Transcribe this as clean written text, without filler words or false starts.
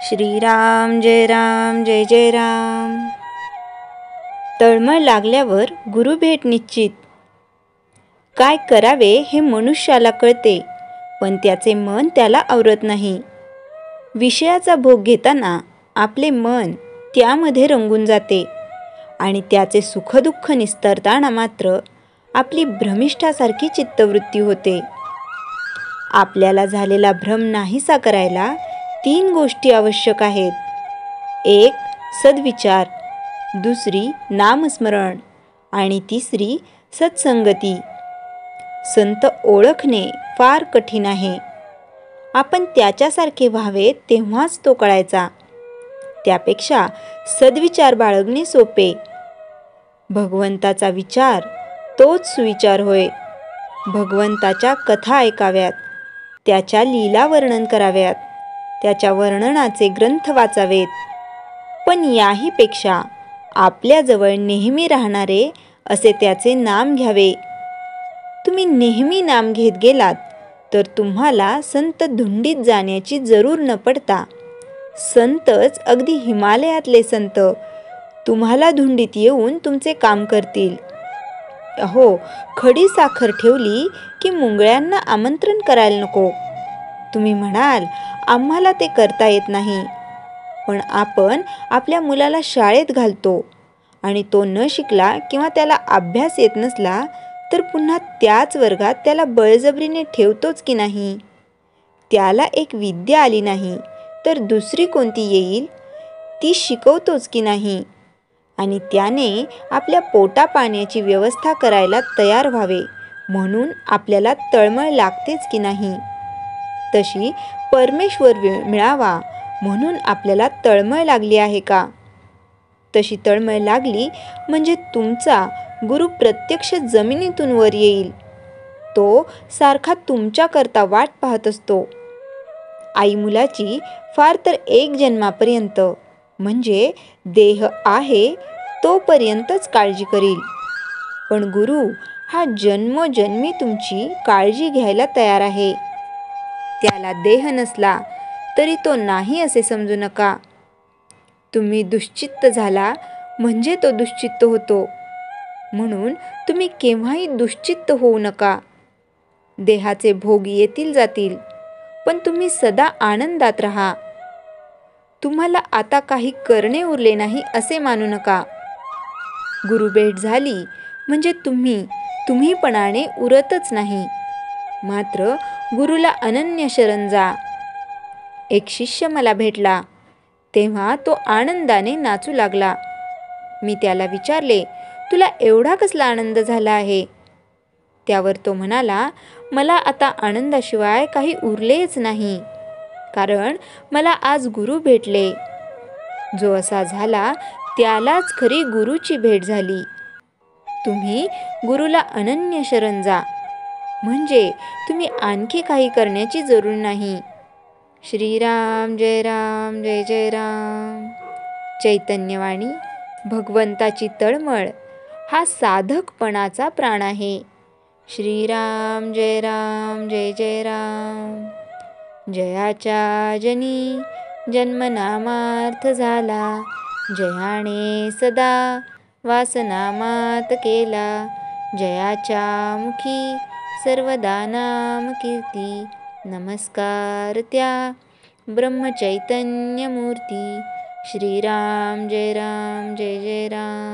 श्रीराम जय राम जय जय राम। तळमळ लागल्यावर गुरुभेट निश्चित। काय करावे हे मनुष्याला कळते, पण त्याचे मन त्याला आवरत नाही। विषयाचा भोग घेताना आपले मन त्यामध्ये रंगून जाते आणि त्याचे सुखदुःख निस्तरताना मात्र आपली भ्रमिष्ठासारखी चित्तवृत्ती होते। आपल्याला झालेला भ्रम नाहीसा करायला 3 गोष्टी आवश्यक आहेत। 1 सद्विचार, दुसरी नामस्मरण आणि तिसरी सत्संगती। संत ओळखणे फार कठीण आहे। आपण त्याच्यासारखे व्हावे तेव्हाच तो कळायचा। त्यापेक्षा सद्विचार बाळगणे सोपे। भगवंताचा विचार तोच सुविचार होय। भगवंताच्या कथा ऐकाव्यात, त्याच्या लीला वर्णन कराव्यात, त्याच्या वर्णनाचे ग्रंथ वाचावेत। पण याहीपेक्षा आपल्याजवळ नेहमी राहणारे असे त्याचे नाम घ्यावे। तुम्ही नेहमी नाम घेत गेलात तर तुम्हाला संत धुंडीत जाण्याची जरूर न पडता संतच, अगदी हिमालयातले संत तुम्हाला धुंडीत येऊन तुमचे काम करतील। अहो, खडी साखर ठेवली की मुंगळ्यांना आमंत्रण करायला नको। तुम्ही म्हणाल आम्हाला ते करता येत नाही, पण आपण आपल्या मुलाला शाळेत घालतो आणि तो न शिकला किंवा त्याला अभ्यास येत नसला तर पुन्हा त्याच वर्गात त्याला बळजबरीने ठेवतोच की नाही। त्याला एक विद्या आली नाही तर दुसरी कोणती येईल ती शिकवतोच की नाही, आणि त्याने आपल्या पोटा पाण्याची व्यवस्था करायला तयार व्हावे म्हणून आपल्याला तळमळ लागतेच की नाही। तशी परमेश्वर मिळावा म्हणून आपल्याला तळमळ लागली आहे का? तशी तळमळ लागली म्हणजे तुमचा गुरु प्रत्यक्ष जमिनीतून वर येईल। तो सारखा तुमच्याकरता वाट पाहत असतो। आई मुलाची फार तर 1 जन्मापर्यंत म्हणजे देह आहे तोपर्यंतच काळजी करील, पण गुरु हा जन्मोजन्मी तुमची काळजी घ्यायला तयार आहे। त्याला देह नसला तरी तो नाही असे समजू नका। तुम्ही दुश्चित्त झाला म्हणजे तो दुश्चित्त होतो, म्हणून तुम्ही केव्हाही दुश्चित्त होऊ नका। देहाचे भोग येतील जातील, पण तुम्ही सदा आनंदात राहा। तुम्हाला आता काही करणे उरले नाही असे मानू नका। गुरुभेट झाली म्हणजे तुम्हीपणाने उरतच नाही, मात्र गुरुला अनन्य शरण जा। एक शिष्य मला भेटला तेव्हा तो आनंदाने नाचू लागला। मी त्याला विचारले, तुला एवढा कसला आनंद झाला आहे? त्यावर तो म्हणाला, मला आता आनंदाशिवाय काही उरलेच नाही, कारण मला आज गुरु भेटले। जो असा झाला त्यालाच खरी गुरुची भेट झाली। तुम्ही गुरुला अनन्य शरण जा, म्हणजे तुम्ही आणखी काही करण्याची जरूर नाही। श्रीराम जय राम जय जय राम। चैतन्यवाणी भगवंताची तळमळ हा साधकपणाचा प्राण आहे। श्रीराम जय राम जय जय राम। जयाच्या जनी जन्मनामार्थ झाला, जयाने सदा वासनामात केला। जयाच्या मुखी सर्वदा नाम कीर्ती, नमस्कार त्या ब्रह्मचैतन्य मूर्ती। श्रीराम जय राम जय जय राम।